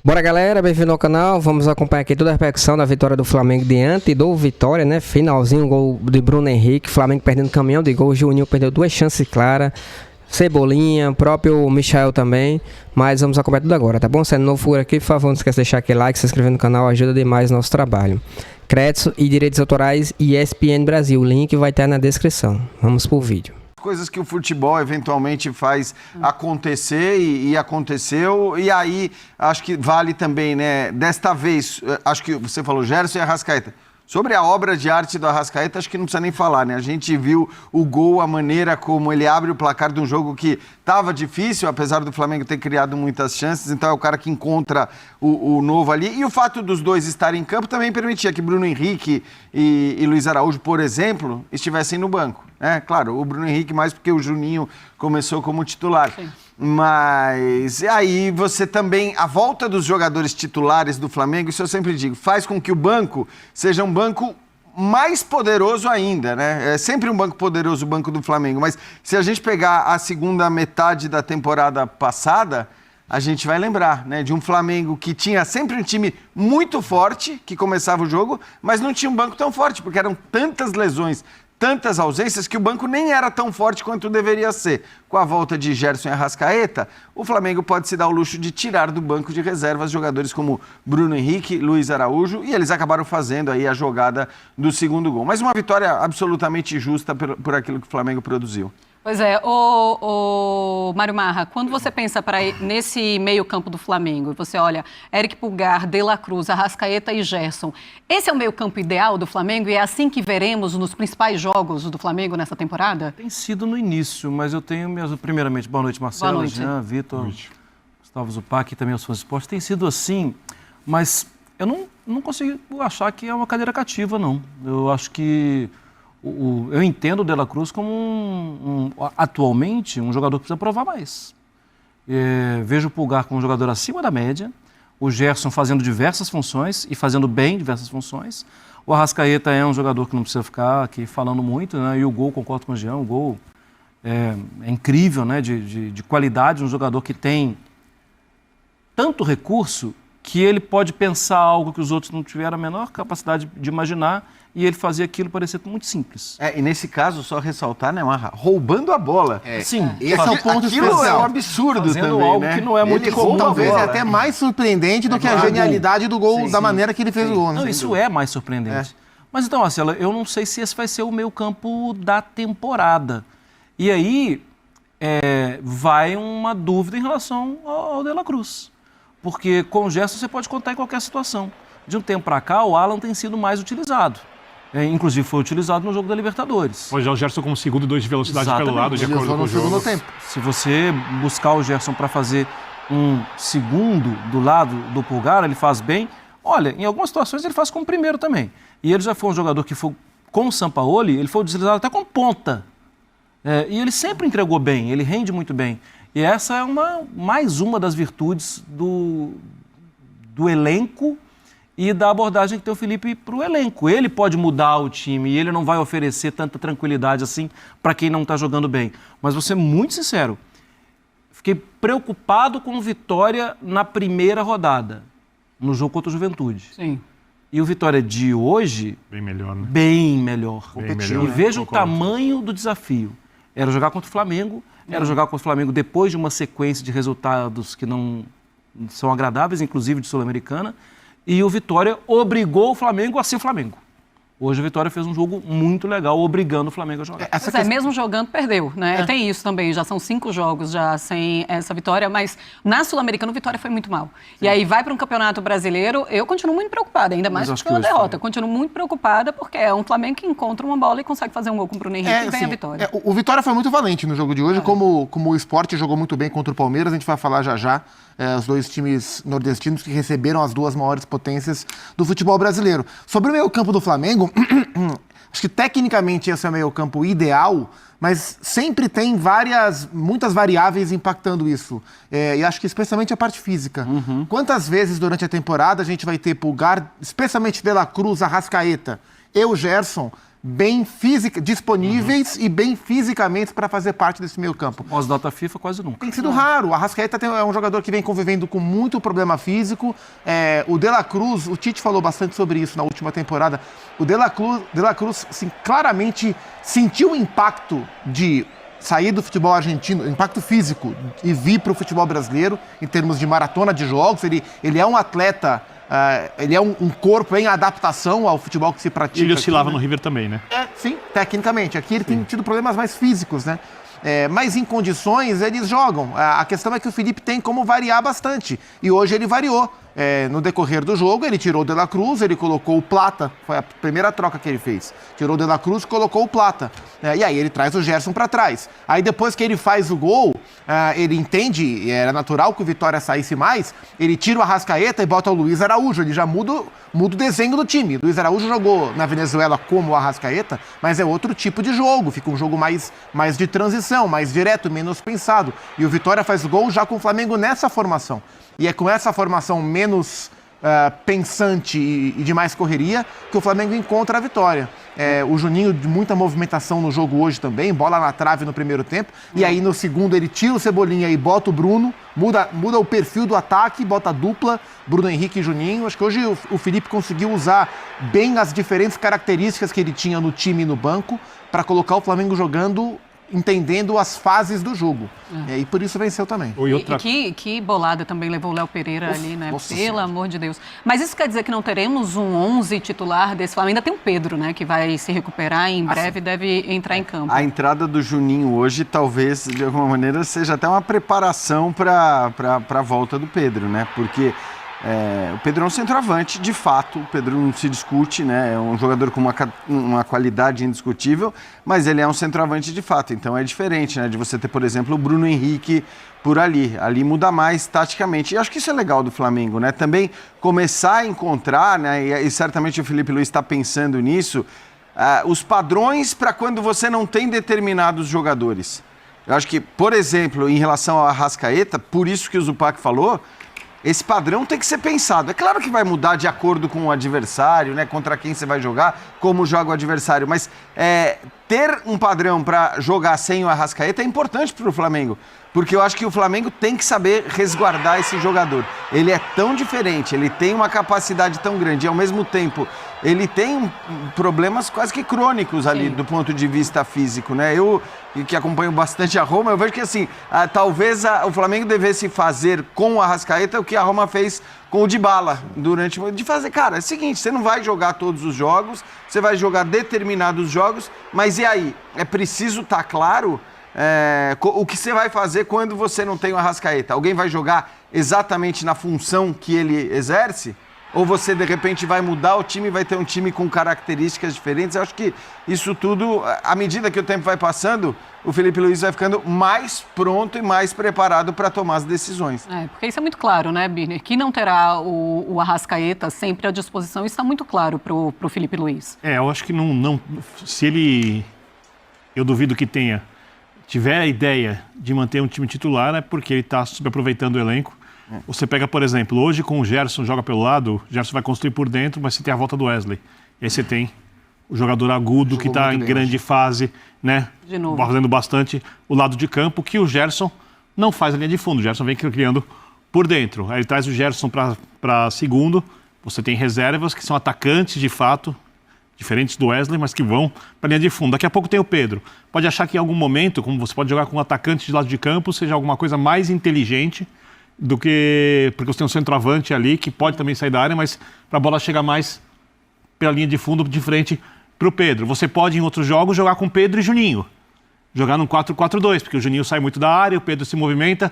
Bora, galera, bem-vindo ao canal. Vamos acompanhar aqui toda a repercussão da vitória do Flamengo diante do Vitória, né? Finalzinho, gol de Bruno Henrique, Flamengo perdendo caminhão de gol, Juninho perdeu 2 chances claras, Cebolinha, próprio Michael também, mas vamos acompanhar tudo agora, tá bom? Se é novo por aqui, por favor, não esqueça de deixar aquele like, se inscrever no canal, ajuda demais o nosso trabalho. Créditos e direitos autorais ESPN Brasil, o link vai estar na descrição. Vamos pro vídeo. Coisas que o futebol eventualmente faz acontecer e aconteceu, e aí acho que vale também, né, desta vez, acho que você falou Gerson e Arrascaeta. Sobre a obra de arte do Arrascaeta, acho que não precisa nem falar, né? A gente viu o gol, a maneira como ele abre o placar de um jogo que estava difícil, apesar do Flamengo ter criado muitas chances, então é o cara que encontra o novo ali. E o fato dos dois estarem em campo também permitia que Bruno Henrique e Luiz Araújo, por exemplo, estivessem no banco. Claro, o Bruno Henrique mais porque o Juninho começou como titular. Sim. Mas aí você também, a volta dos jogadores titulares do Flamengo, isso eu sempre digo, faz com que o banco seja um banco mais poderoso ainda, né? É sempre um banco poderoso o banco do Flamengo, mas se a gente pegar a segunda metade da temporada passada, a gente vai lembrar, né, de um Flamengo que tinha sempre um time muito forte, que começava o jogo, mas não tinha um banco tão forte, porque eram tantas lesões, tantas ausências, que o banco nem era tão forte quanto deveria ser. Com a volta de Gerson e Arrascaeta, o Flamengo pode se dar o luxo de tirar do banco de reservas jogadores como Bruno Henrique, Luiz Araújo, e eles acabaram fazendo aí a jogada do segundo gol. Mas uma vitória absolutamente justa por aquilo que o Flamengo produziu. Pois é, o Mário Marra, quando você pensa nesse meio campo do Flamengo, você olha Eric Pulgar, De La Cruz, Arrascaeta e Gerson, esse é o meio campo ideal do Flamengo e é assim que veremos nos principais jogos do Flamengo nessa temporada? Tem sido no início, mas eu tenho primeiramente, boa noite Marcelo, boa noite. Jean, Vitor, Gustavo Zupac e também os fãs de esporte, tem sido assim, mas eu não consigo achar que é uma cadeira cativa, não. Eu acho que eu entendo o De La Cruz como atualmente um jogador que precisa provar mais. Vejo o Pulgar como um jogador acima da média, o Gerson fazendo diversas funções e fazendo bem diversas funções. O Arrascaeta é um jogador que não precisa ficar aqui falando muito, né? E o gol, concordo com o Jean, o gol é incrível, né? de qualidade, um jogador que tem tanto recurso que ele pode pensar algo que os outros não tiveram a menor capacidade de imaginar e ele fazia aquilo parecer muito simples. E nesse caso, só ressaltar, né, Marra, roubando a bola. Sim. Esse é o ponto especial. É um absurdo fazendo também, algo né? que não é muito comum. Talvez é até mais surpreendente do que a genialidade do gol, da maneira que ele fez o gol. Não, isso é mais surpreendente. Mas então, Marcelo, eu não sei se esse vai ser o meio campo da temporada. E aí vai uma dúvida em relação ao De La Cruz. Porque com o Gerson você pode contar em qualquer situação. De um tempo para cá, o Alan tem sido mais utilizado. Inclusive foi utilizado no jogo da Libertadores. Hoje é o Gerson como segundo, 2 de velocidade pelo lado, de acordo com o jogo. Se você buscar o Gerson para fazer um segundo do lado do Pulgar, ele faz bem. Olha, em algumas situações ele faz como primeiro também. E ele já foi um jogador que foi, com o Sampaoli, ele foi utilizado até como ponta. E ele sempre entregou bem, ele rende muito bem. E essa é mais uma das virtudes do elenco e da abordagem que tem o Felipe para o elenco. Ele pode mudar o time e ele não vai oferecer tanta tranquilidade assim para quem não está jogando bem. Mas vou ser muito sincero, fiquei preocupado com o Vitória na primeira rodada, no jogo contra o Juventude. Sim. E o Vitória de hoje... Bem melhor, né? Bem melhor. Melhor, e veja né? o tamanho do desafio. Era jogar contra o Flamengo, era jogar contra o Flamengo depois de uma sequência de resultados que não são agradáveis, inclusive de Sul-Americana, e o Vitória obrigou o Flamengo a ser Flamengo. Hoje o Vitória fez um jogo muito legal, obrigando o Flamengo a jogar. Mesmo jogando, perdeu, né? Tem isso também, já são 5 jogos já sem essa vitória, mas na Sul-Americana o Vitória foi muito mal. Sim. E aí vai para um campeonato brasileiro, eu continuo muito preocupada, ainda mais pela derrota. Continuo muito preocupada porque é um Flamengo que encontra uma bola e consegue fazer um gol com o Bruno Henrique e ganha a vitória. O Vitória foi muito valente no jogo de hoje, como o Sport jogou muito bem contra o Palmeiras, a gente vai falar já. Os dois times nordestinos que receberam as duas maiores potências do futebol brasileiro. Sobre o meio campo do Flamengo, acho que tecnicamente esse é o meio campo ideal, mas sempre tem muitas variáveis impactando isso. E acho que especialmente a parte física. Quantas vezes durante a temporada a gente vai ter Pulgar, especialmente De La Cruz, Arrascaeta e o Gerson, bem disponíveis e bem fisicamente para fazer parte desse meio campo. Pós-data FIFA, quase nunca. Tem sido raro. O Arrascaeta é um jogador que vem convivendo com muito problema físico. O De La Cruz, o Tite falou bastante sobre isso na última temporada. O De La Cruz assim, claramente sentiu o impacto de sair do futebol argentino, impacto físico, e vir para o futebol brasileiro, em termos de maratona de jogos. Ele é um atleta, ele é um corpo em adaptação ao futebol que se pratica. Ele oscilava aqui, no River também, né? Sim, tecnicamente. Aqui ele tem tido problemas mais físicos, né? Mas em condições eles jogam. A questão é que o Felipe tem como variar bastante. E hoje ele variou. No decorrer do jogo, ele tirou o De La Cruz, ele colocou o Plata. Foi a primeira troca que ele fez. Tirou o De La Cruz e colocou o Plata. E aí ele traz o Gerson para trás. Aí depois que ele faz o gol, ele entende, era natural que o Vitória saísse mais, ele tira o Arrascaeta e bota o Luiz Araújo. Ele já muda o desenho do time. Luiz Araújo jogou na Venezuela como o Arrascaeta, mas é outro tipo de jogo. Fica um jogo mais de transição, mais direto, menos pensado. E o Vitória faz o gol já com o Flamengo nessa formação. E é com essa formação menos pensante e de mais correria que o Flamengo encontra a vitória. O Juninho de muita movimentação no jogo hoje também, bola na trave no primeiro tempo, e aí no segundo ele tira o Cebolinha e bota o Bruno, muda o perfil do ataque, bota a dupla, Bruno Henrique e Juninho. Acho que hoje o Felipe conseguiu usar bem as diferentes características que ele tinha no time e no banco para colocar o Flamengo jogando, entendendo as fases do jogo. E por isso venceu também. Que bolada também levou o Léo Pereira ali, né? Nossa Pelo Senhora. amor de Deus. Mas isso quer dizer que não teremos um 11 titular desse Flamengo? Ainda tem o Pedro, né? Que vai se recuperar e em breve deve entrar em campo. A entrada do Juninho hoje, talvez, de alguma maneira, seja até uma preparação para a volta do Pedro, né? Porque o Pedro é um centroavante, de fato, o Pedro não se discute, né? É um jogador com uma qualidade indiscutível, mas ele é um centroavante de fato, então é diferente, né? De você ter, por exemplo, o Bruno Henrique por ali muda mais taticamente, e acho que isso é legal do Flamengo, né? Também começar a encontrar, né? E certamente o Felipe Luiz está pensando nisso, os padrões para quando você não tem determinados jogadores. Eu acho que, por exemplo, em relação ao Arrascaeta, por isso que o Zupac falou, esse padrão tem que ser pensado. É claro que vai mudar de acordo com o adversário, né? Contra quem você vai jogar, como joga o adversário. Mas ter um padrão para jogar sem o Arrascaeta é importante para o Flamengo. Porque eu acho que o Flamengo tem que saber resguardar esse jogador. Ele é tão diferente, ele tem uma capacidade tão grande. E ao mesmo tempo, ele tem problemas quase que crônicos ali, do ponto de vista físico, né? Eu, que acompanho bastante a Roma, eu vejo que assim, talvez o Flamengo devesse fazer com o Arrascaeta o que a Roma fez com o Dybala de fazer, cara, é o seguinte, você não vai jogar todos os jogos, você vai jogar determinados jogos, mas e aí? É preciso estar claro o que você vai fazer quando você não tem o Arrascaeta. Alguém vai jogar exatamente na função que ele exerce? Ou você, de repente, vai mudar o time e vai ter um time com características diferentes? Eu acho que isso tudo, à medida que o tempo vai passando, o Felipe Luiz vai ficando mais pronto e mais preparado para tomar as decisões. Porque isso é muito claro, né, Birner? Que não terá o Arrascaeta sempre à disposição, isso está muito claro para o Felipe Luiz. Eu acho que não... Se ele... Eu duvido que tiver a ideia de manter um time titular, é porque ele está subaproveitando o elenco. Você pega, por exemplo, hoje com o Gerson, joga pelo lado, o Gerson vai construir por dentro, mas você tem a volta do Wesley. E aí você tem o jogador agudo que está em grande fase, né? De novo. Fazendo bastante o lado de campo, que o Gerson não faz a linha de fundo. O Gerson vem criando por dentro. Aí ele traz o Gerson para segundo. Você tem reservas que são atacantes de fato, diferentes do Wesley, mas que vão para a linha de fundo. Daqui a pouco tem o Pedro. Pode achar que em algum momento, como você pode jogar com um atacante de lado de campo, seja alguma coisa mais inteligente do que... Porque você tem um centroavante ali que pode também sair da área, mas para a bola chegar mais pela linha de fundo, de frente para o Pedro. Você pode, em outros jogos, jogar com Pedro e Juninho. Jogar num 4-4-2, porque o Juninho sai muito da área, o Pedro se movimenta.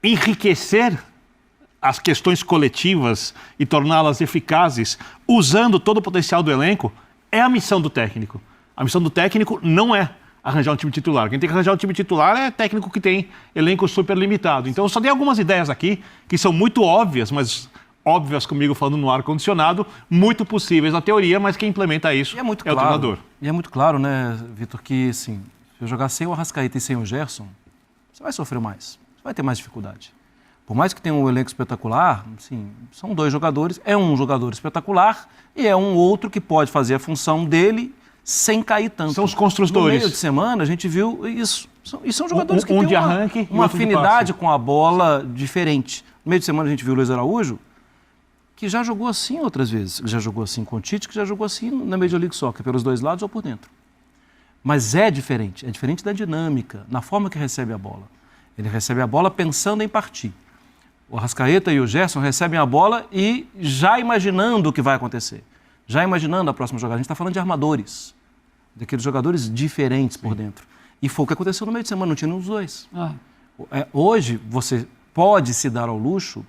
Enriquecer as questões coletivas e torná-las eficazes, usando todo o potencial do elenco, é a missão do técnico. A missão do técnico não é arranjar um time titular. Quem tem que arranjar um time titular é técnico que tem elenco super limitado. Então eu só dei algumas ideias aqui que são muito óbvias, mas óbvias comigo falando no ar-condicionado, muito possíveis na teoria, mas quem implementa isso é o treinador. E é muito claro, né, Vitor, que assim, se eu jogar sem o Arrascaeta e sem o Gerson, você vai sofrer mais, você vai ter mais dificuldade. Por mais que tenha um elenco espetacular, assim, são dois jogadores, é um jogador espetacular e é um outro que pode fazer a função dele sem cair tanto. São os construtores. No meio de semana, a gente viu isso. E são jogadores que Um têm de arranque e uma outro de afinidade passe. com a bola diferente. No meio de semana, a gente viu o Luiz Araújo, que já jogou assim outras vezes. Já jogou assim com o Tite, que já jogou assim na Major League Soccer, pelos dois lados ou por dentro. Mas é diferente da dinâmica, na forma que recebe a bola. Ele recebe a bola pensando em partir. O Arrascaeta e o Gerson recebem a bola e já imaginando o que vai acontecer. Já imaginando a próxima jogada. A gente está falando de armadores, daqueles jogadores diferentes por dentro. E foi o que aconteceu no meio de semana, não tinha nenhum dos dois. Hoje, você pode se dar ao luxo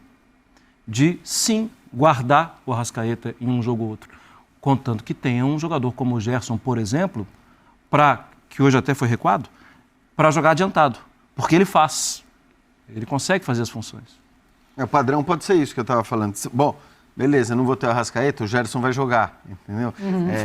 de, sim, guardar o Arrascaeta em um jogo ou outro. Contanto que tenha um jogador como o Gerson, por exemplo, que hoje até foi recuado, para jogar adiantado. Porque ele faz. Ele consegue fazer as funções. O padrão pode ser isso que eu estava falando. Bom, beleza, não vou ter o Arrascaeta, o Gerson vai jogar, entendeu?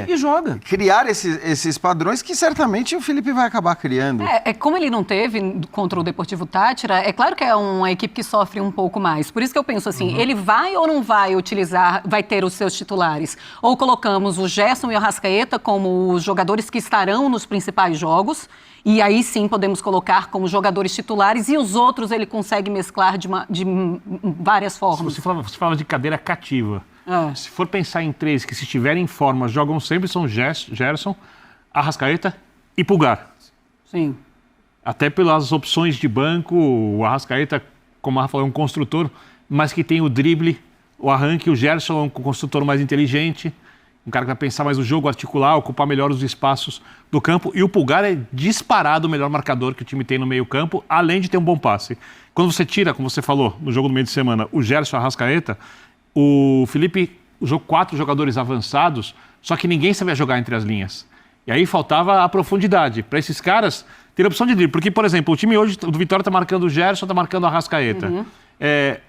E joga. Criar esses padrões que certamente o Felipe vai acabar criando. Como ele não teve contra o Deportivo Táchira, é claro que é uma equipe que sofre um pouco mais. Por isso que eu penso assim, ele vai ou não vai vai ter os seus titulares? Ou colocamos o Gerson e o Arrascaeta como os jogadores que estarão nos principais jogos, e aí sim podemos colocar como jogadores titulares, e os outros ele consegue mesclar de várias formas. Você fala de cadeira cativa. Se for pensar em três que, se estiverem em forma, jogam sempre, são Gerson, Arrascaeta e Pulgar. Sim. Até pelas opções de banco, o Arrascaeta, como a Rafa falou, é um construtor, mas que tem o drible, o arranque. O Gerson é um construtor mais inteligente, um cara que vai pensar mais o jogo, articular, ocupar melhor os espaços do campo. E o Pulgar é disparado o melhor marcador que o time tem no meio campo, além de ter um bom passe. Quando você tira, como você falou, no jogo do meio de semana, o Gerson e o Arrascaeta, o Felipe usou 4 jogadores avançados, só que ninguém sabia jogar entre as linhas. E aí faltava a profundidade. Para esses caras, ter a opção de drible. Porque, por exemplo, o time hoje do Vitória está marcando o Gerson, está marcando o Arrascaeta.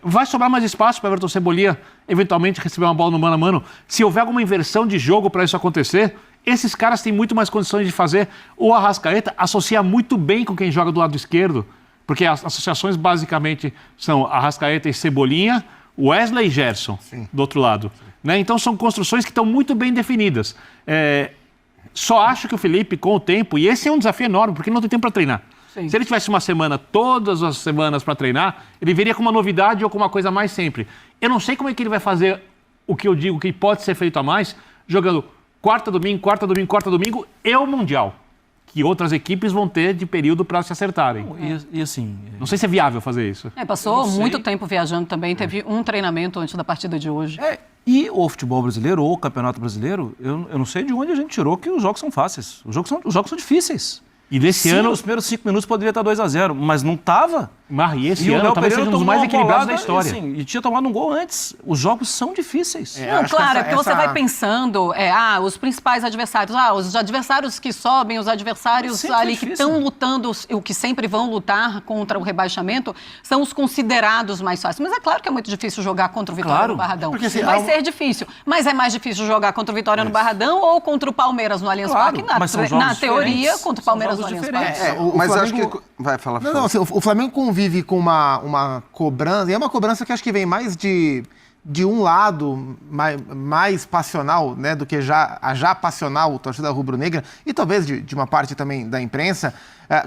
Vai sobrar mais espaço para Everton Cebolinha eventualmente receber uma bola no mano a mano. Se houver alguma inversão de jogo para isso acontecer, esses caras têm muito mais condições de fazer. O Arrascaeta associa muito bem com quem joga do lado esquerdo, porque as associações basicamente são Arrascaeta e Cebolinha, Wesley e Gerson, do outro lado. Né? Então são construções que estão muito bem definidas. Só acho que o Felipe, com o tempo, e esse é um desafio enorme, porque não tem tempo para treinar. Sim. Se ele tivesse uma semana, todas as semanas para treinar, ele viria com uma novidade ou com uma coisa a mais sempre. Eu não sei como é que ele vai fazer o que eu digo que pode ser feito a mais, jogando quarta, domingo e o Mundial, que outras equipes vão ter de período para se acertarem. E assim... Não sei se é viável fazer isso. Passou muito tempo viajando também, teve um treinamento antes da partida de hoje. E o futebol brasileiro, ou o campeonato brasileiro, eu não sei de onde a gente tirou que os jogos são fáceis. Os jogos são difíceis. E desse ano... Nos primeiros 5 minutos poderia estar 2-0, mas não estava. E esse ano talvez seja um dos mais equilibrados da história. E tinha tomado um gol antes. Os jogos são difíceis. Claro, porque você vai pensando, os principais adversários, os adversários que sobem, os adversários ali que estão lutando, o que sempre vão lutar contra o rebaixamento, são os considerados mais fáceis. Mas é claro que é muito difícil jogar contra o Vitória no Barradão. Porque, assim, vai ser difícil. Mas é mais difícil jogar contra o Vitória no Barradão ou contra o Palmeiras no Allianz Parque? Na teoria, contra o Palmeiras no Allianz Parque. Mas Flamengo... acho que... Vai, fala. Não, assim, o Flamengo convive com uma cobrança, e é uma cobrança que acho que vem mais de um lado mais passional, né, do que a já passional torcida rubro-negra, e talvez de uma parte também da imprensa,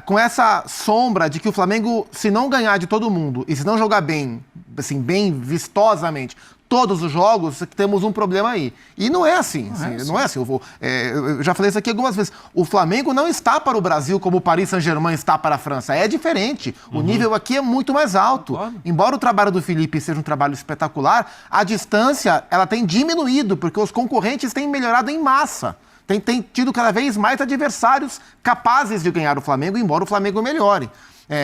com essa sombra de que o Flamengo, se não ganhar de todo mundo e se não jogar bem, assim, bem vistosamente, todos os jogos, temos um problema aí. E não é assim. Não é assim. Eu já falei isso aqui algumas vezes. O Flamengo não está para o Brasil como o Paris Saint-Germain está para a França. É diferente. O nível aqui é muito mais alto. Embora o trabalho do Felipe seja um trabalho espetacular, a distância ela tem diminuído, porque os concorrentes têm melhorado em massa. Tem tido cada vez mais adversários capazes de ganhar o Flamengo, embora o Flamengo melhore.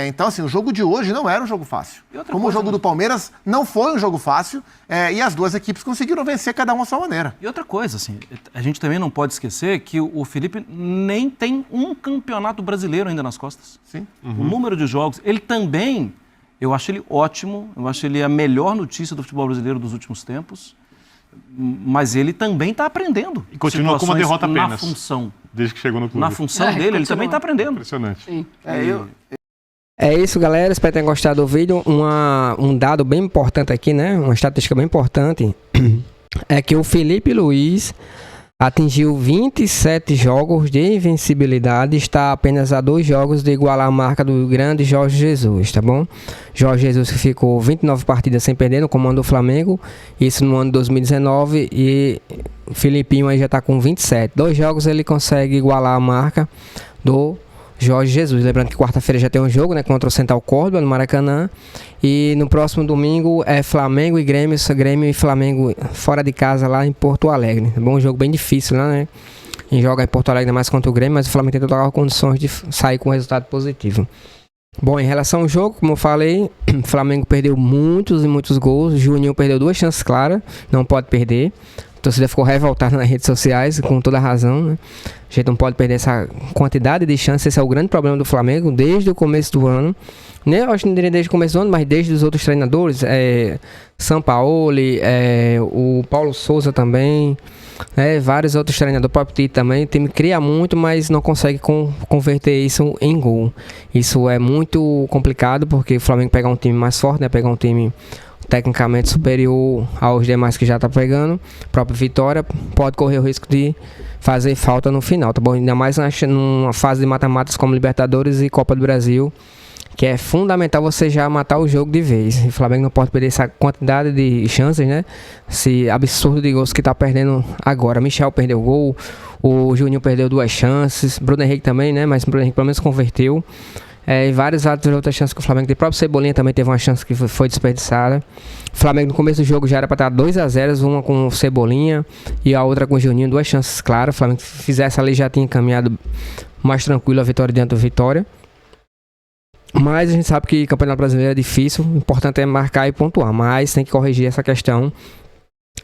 Então, assim, o jogo de hoje não era um jogo fácil. Como o jogo do Palmeiras não foi um jogo fácil, e as duas equipes conseguiram vencer cada uma à sua maneira. E outra coisa, assim, a gente também não pode esquecer que o Felipe nem tem um campeonato brasileiro ainda nas costas. Sim. O número de jogos, ele também, eu acho ele ótimo, eu acho ele a melhor notícia do futebol brasileiro dos últimos tempos, mas ele também está aprendendo. E continua com uma derrota apenas. Na função. Desde que chegou no clube. Na função dele, ele também está aprendendo. Impressionante. Sim. É isso, galera. Espero que tenham gostado do vídeo. Um dado bem importante aqui, né? Uma estatística bem importante é que o Felipe Luiz atingiu 27 jogos de invencibilidade, está apenas a 2 jogos de igualar a marca do grande Jorge Jesus, tá bom? Jorge Jesus que ficou 29 partidas sem perder no comando do Flamengo, isso no ano de 2019, e Filipinho aí já está com 27. 2 jogos ele consegue igualar a marca do Jorge Jesus. Lembrando que quarta-feira já tem um jogo, né, contra o Central Córdoba no Maracanã, e no próximo domingo é Flamengo e Grêmio e Flamengo fora de casa lá em Porto Alegre. É um jogo bem difícil lá, né? E joga em Porto Alegre mais contra o Grêmio, mas o Flamengo tem total condições de sair com um resultado positivo. Bom, em relação ao jogo, como eu falei, o Flamengo perdeu muitos e muitos gols. Juninho perdeu 2 chances claras, não pode perder. A torcida ficou revoltada nas redes sociais, com toda a razão, né? A gente não pode perder essa quantidade de chances. Esse é o grande problema do Flamengo desde o começo do ano. Eu acho que não diria desde o começo do ano, mas desde os outros treinadores. Sampaoli, o Paulo Souza também, vários outros treinadores, o próprio Tite também. O time cria muito, mas não consegue converter isso em gol. Isso é muito complicado, porque o Flamengo pegar um time mais forte, né? Pegar um time tecnicamente superior aos demais que já tá pegando, a própria Vitória pode correr o risco de fazer falta no final, tá bom? Ainda mais numa fase de mata-matas como Libertadores e Copa do Brasil, que é fundamental você já matar o jogo de vez. O Flamengo não pode perder essa quantidade de chances, né? Esse absurdo de gols que tá perdendo agora. Michel perdeu gol, o Juninho perdeu 2 chances, Bruno Henrique também, né? Mas o Bruno Henrique pelo menos converteu. E várias outras chances que o Flamengo tem. O próprio Cebolinha também teve uma chance que foi desperdiçada. O Flamengo no começo do jogo já era para estar 2-0, uma com o Cebolinha e a outra com o Juninho, 2 chances claras. O Flamengo, se fizesse ali, já tinha encaminhado mais tranquilo a vitória diante do Vitória. Mas a gente sabe que o Campeonato Brasileiro é difícil, o importante é marcar e pontuar, mas tem que corrigir essa questão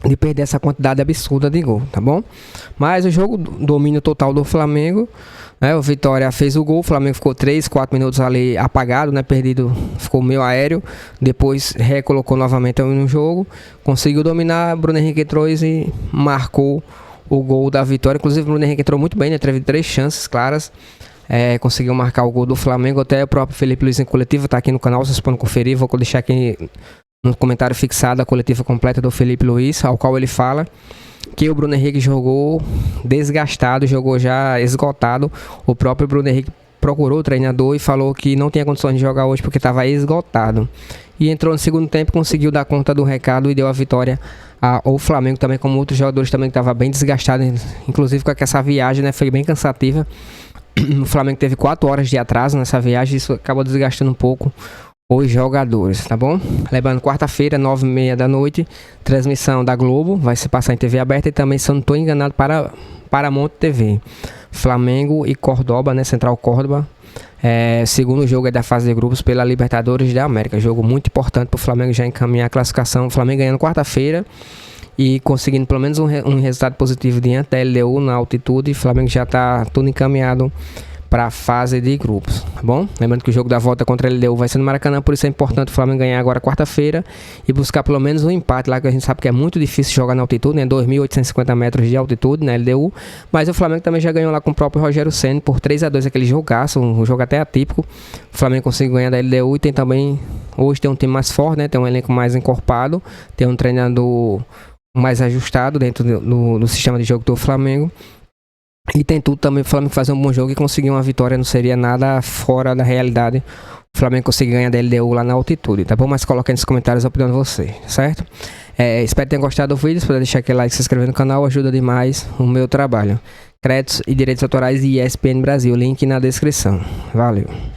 de perder essa quantidade absurda de gol, tá bom? Mas o jogo, domínio total do Flamengo, né? O Vitória fez o gol, o Flamengo ficou 3, 4 minutos ali apagado, né? Perdido, ficou meio aéreo, depois recolocou novamente no jogo, conseguiu dominar, Bruno Henrique entrou e marcou o gol da vitória. Inclusive o Bruno Henrique entrou muito bem, né? Teve 3 chances claras, conseguiu marcar o gol do Flamengo. Até o próprio Felipe Luiz em coletiva, tá aqui no canal, vocês podem conferir, vou deixar aqui no comentário fixado a coletiva completa do Felipe Luiz, ao qual ele fala que o Bruno Henrique jogou desgastado, jogou já esgotado. O próprio Bruno Henrique procurou o treinador e falou que não tinha condições de jogar hoje porque estava esgotado. E entrou no segundo tempo, conseguiu dar conta do recado e deu a vitória ao Flamengo também, como outros jogadores também que estavam bem desgastados, inclusive com essa viagem, né, foi bem cansativa. O Flamengo teve 4 horas de atraso nessa viagem, isso acabou desgastando um pouco os jogadores, tá bom? Lembrando, quarta-feira, 9h30 da noite, transmissão da Globo, vai se passar em TV aberta e também, se eu não estou enganado, para Paramount TV. Flamengo e Córdoba, né? Central Córdoba. Segundo jogo é da fase de grupos pela Libertadores da América. Jogo muito importante para o Flamengo já encaminhar a classificação. O Flamengo ganhando quarta-feira e conseguindo pelo menos um resultado positivo diante da LDU na altitude. O Flamengo já está tudo encaminhado para a fase de grupos, tá bom? Lembrando que o jogo da volta contra a LDU vai ser no Maracanã, por isso é importante o Flamengo ganhar agora quarta-feira e buscar pelo menos um empate lá, que a gente sabe que é muito difícil jogar na altitude, né? 2.850 metros de altitude na LDU, mas o Flamengo também já ganhou lá com o próprio Rogério Ceni por 3-2, aquele jogaço, um jogo até atípico. O Flamengo conseguiu ganhar da LDU e tem também, hoje tem um time mais forte, né? Tem um elenco mais encorpado, tem um treinador mais ajustado dentro do sistema de jogo do Flamengo. E tem tudo também para o Flamengo fazer um bom jogo e conseguir uma vitória, não seria nada fora da realidade. O Flamengo conseguir ganhar da LDU lá na altitude, tá bom? Mas coloque aí nos comentários a opinião de você, certo? Espero que tenham gostado do vídeo. Se puder deixar aquele like e se inscrever no canal, ajuda demais o meu trabalho. Créditos e direitos autorais e ESPN Brasil, link na descrição. Valeu!